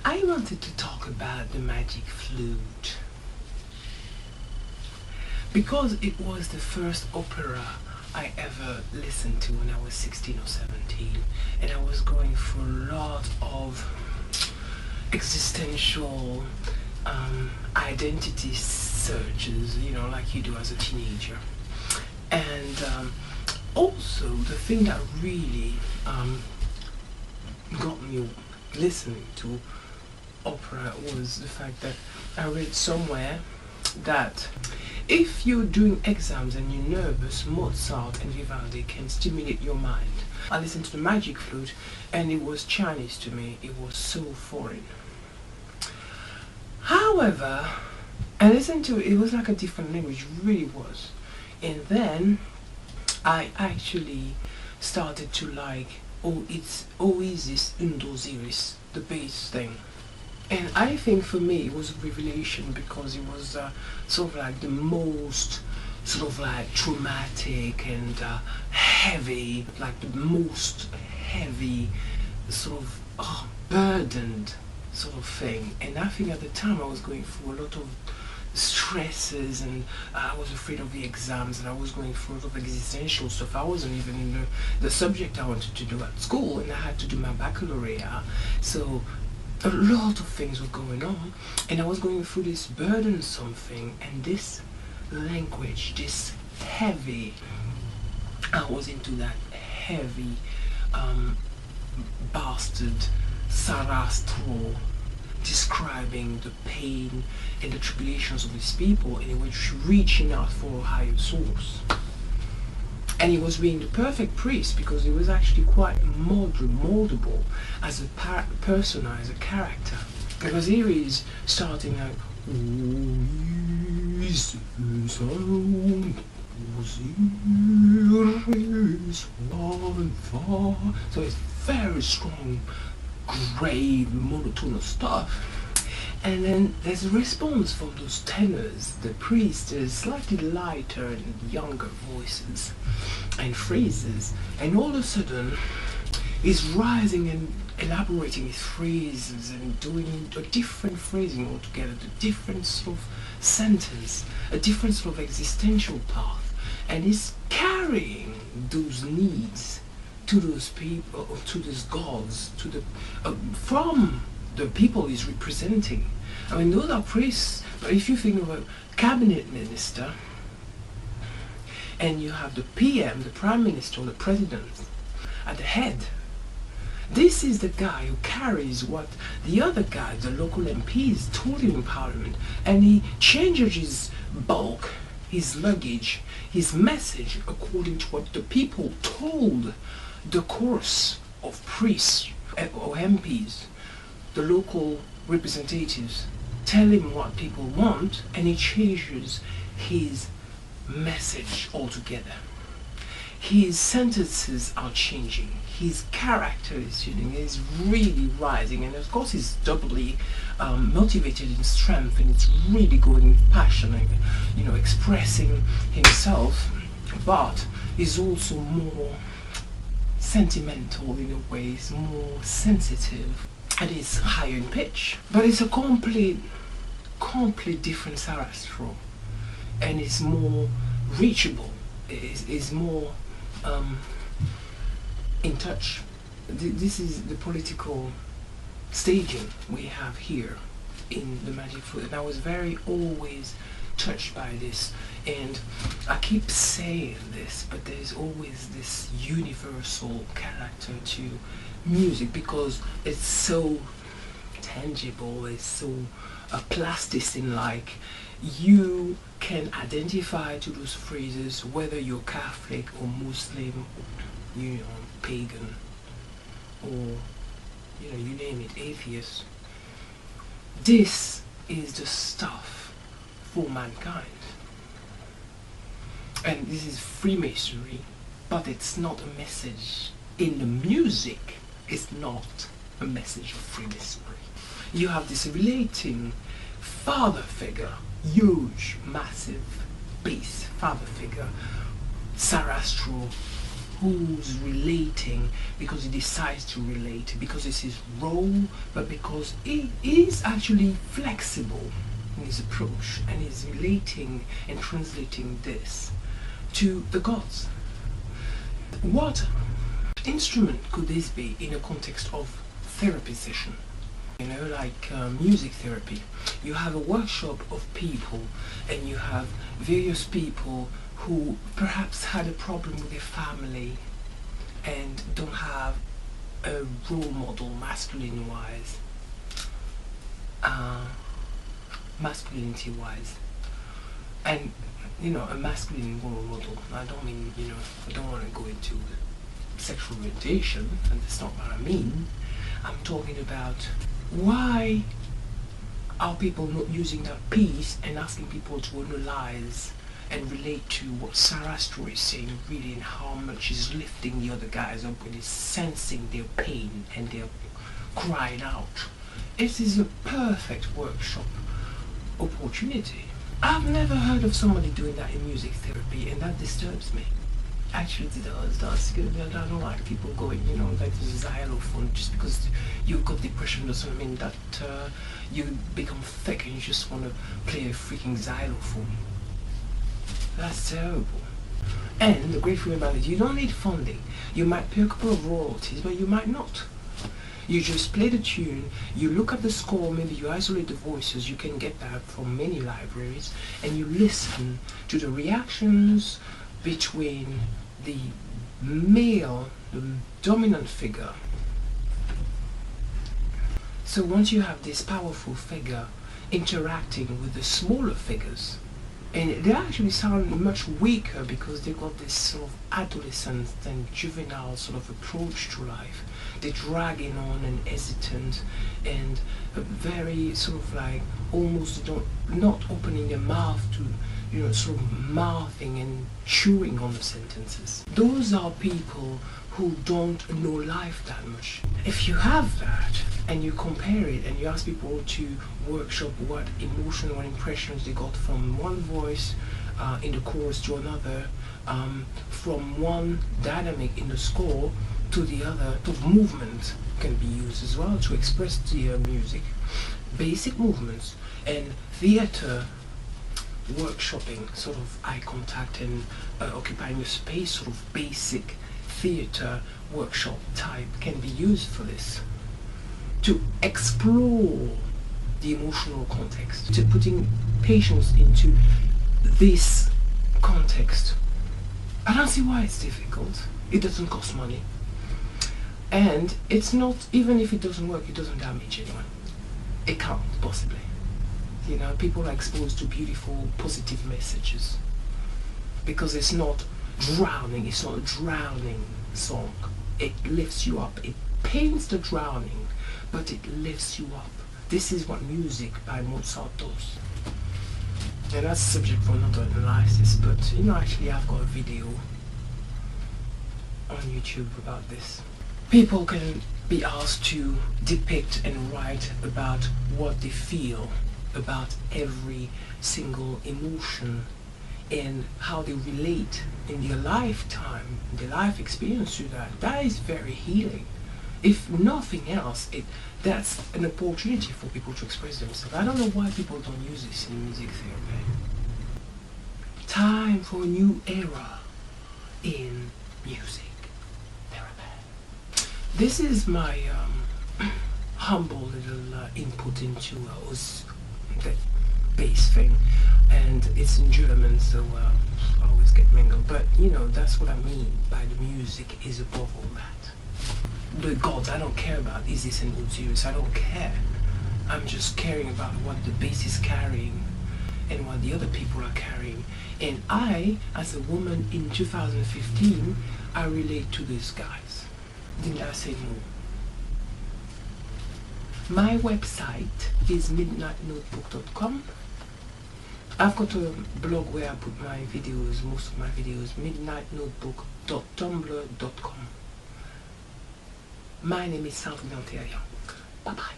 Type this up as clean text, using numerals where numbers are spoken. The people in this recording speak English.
I wanted to talk about the magic flute because it was the first opera I ever listened to when I was 16 or 17, and I was going through a lot of existential identity searches, you know, like you do as a teenager. And also, the thing that really got me listening to opera was the fact that I read somewhere that if you're doing exams and you're nervous, Mozart and Vivaldi can stimulate your mind. I listened to the magic flute and it was Chinese to me. It was so foreign. However, I listened to it, it was like a different language, it really was. And then I actually started to like, oh, it's Oasis Undos Iris, the bass thing. And I think for me it was a revelation because it was sort of like the most sort of like traumatic and heavy, like the most heavy sort of burdened sort of thing. And I think at the time I was going through a lot of stresses, and I was afraid of the exams, and I was going through a lot of existential stuff. I wasn't even in the subject I wanted to do at school, and I had to do my baccalaureate. So a lot of things were going on, and I was going through this burdensome thing, and this language, this heavy, I was into that heavy bastard sarastro, describing the pain and the tribulations of these people, and he was reaching out for a higher source. And he was being the perfect priest because he was actually quite moldable as a persona, as a character. Because here he is starting like, so it's very strong, grave, monotonous stuff. And then there's a response from those tenors, the priest is slightly lighter and younger voices and phrases, and all of a sudden he's rising and elaborating his phrases and doing a different phrasing altogether, a different sort of sentence, a different sort of existential path, and he's carrying those needs to those people, to those gods, to the from the people he's representing. I mean, those are priests, but if you think of a cabinet minister, and you have the PM, the Prime Minister, or the President at the head, this is the guy who carries what the other guy, the local MPs, told him in Parliament, and he changes his bulk, his luggage, his message according to what the people told the chorus of priests or MPs, the local representatives, tell him what people want, and he changes his message altogether. His sentences are changing, his character is changing, he's really rising, and of course he's doubly motivated in strength, and it's really going passionate, you know, expressing himself, but he's also more sentimental in a way, he's more sensitive, and it's higher in pitch. But it's a complete different sarastro, and it's more reachable, it's more in touch. This is the political staging we have here in the Magic Flute, and I was very always touched by this, and I keep saying this, but there's always this universal character to music because it's so tangible, it's so plasticine-like. You can identify to those phrases whether you're Catholic or Muslim, you know, pagan, or you know, you name it, atheist. This is the stuff for mankind, and this is Freemasonry, but it's not a message in the music. It's not a message of Freemasonry. You have this relating father figure, huge, massive bass father figure, sarastro, who's relating because he decides to relate, because it's his role, but because he is actually flexible in his approach and is relating and translating this to the gods. What instrument could this be in a context of therapy session? You know, like music therapy. You have a workshop of people and you have various people who perhaps had a problem with their family and don't have a role model masculine-wise, masculinity-wise, and you know, a masculine role model. I don't mean, you know, I don't want to go into sexual orientation, and that's not what I mean. I'm talking about why are people not using that piece and asking people to analyze and relate to what Sarah's story is saying, really, and how much is lifting the other guys up when he's sensing their pain and they're crying out. It is a perfect workshop opportunity. I've never heard of somebody doing that in music therapy, and that disturbs me. Actually, it does. I don't like people going, you know, like the xylophone just because you've got depression doesn't mean that you become thick and you just want to play a freaking xylophone. That's terrible. And the great thing about it, you don't need funding. You might pay a couple of royalties, but you might not. You just play the tune, you look at the score, maybe you isolate the voices, you can get that from many libraries, and you listen to the reactions between the male, the dominant figure. So once you have this powerful figure interacting with the smaller figures, and they actually sound much weaker because they got this sort of adolescent and juvenile sort of approach to life. They're dragging on and hesitant and very sort of like almost not opening their mouth to, you know, sort of mouthing and chewing on the sentences. Those are people who don't know life that much. If you have that and you compare it and you ask people to workshop what emotional impressions they got from one voice in the chorus to another, from one dynamic in the score to the other, the movement can be used as well to express the music. Basic movements and theater workshopping, sort of eye contact and occupying the space, sort of basic theater workshop type can be used for this, to explore the emotional context, to putting patients into this context. I don't see why it's difficult. It doesn't cost money, and it's not, even if it doesn't work, it doesn't damage anyone. It can't possibly. You know, people are exposed to beautiful, positive messages because it's not drowning. It's not a drowning song. It lifts you up. It paints the drowning, but it lifts you up. This is what music by Mozart does. And that's a subject for another analysis, but you know, actually I've got a video on YouTube about this. People can be asked to depict and write about what they feel about every single emotion and how they relate in their lifetime, their life experience to that. That is very healing. If nothing else, that's an opportunity for people to express themselves. I don't know why people don't use this in music therapy. Time for a new era in music therapy. This is my humble little input into the bass thing, and it's in German, so I always get mingled, but you know, that's what I mean by the music is above all that. The gods, I don't care about is this and Osiris, I don't care. I'm just caring about what the bass is carrying and what the other people are carrying. And I, as a woman in 2015, I relate to these guys. Didn't I say more? My website is midnightnotebook.com. I've got a blog where I put my videos, most of my videos, midnightnotebook.tumblr.com. My name is Sandrine Anterrion. Bye bye.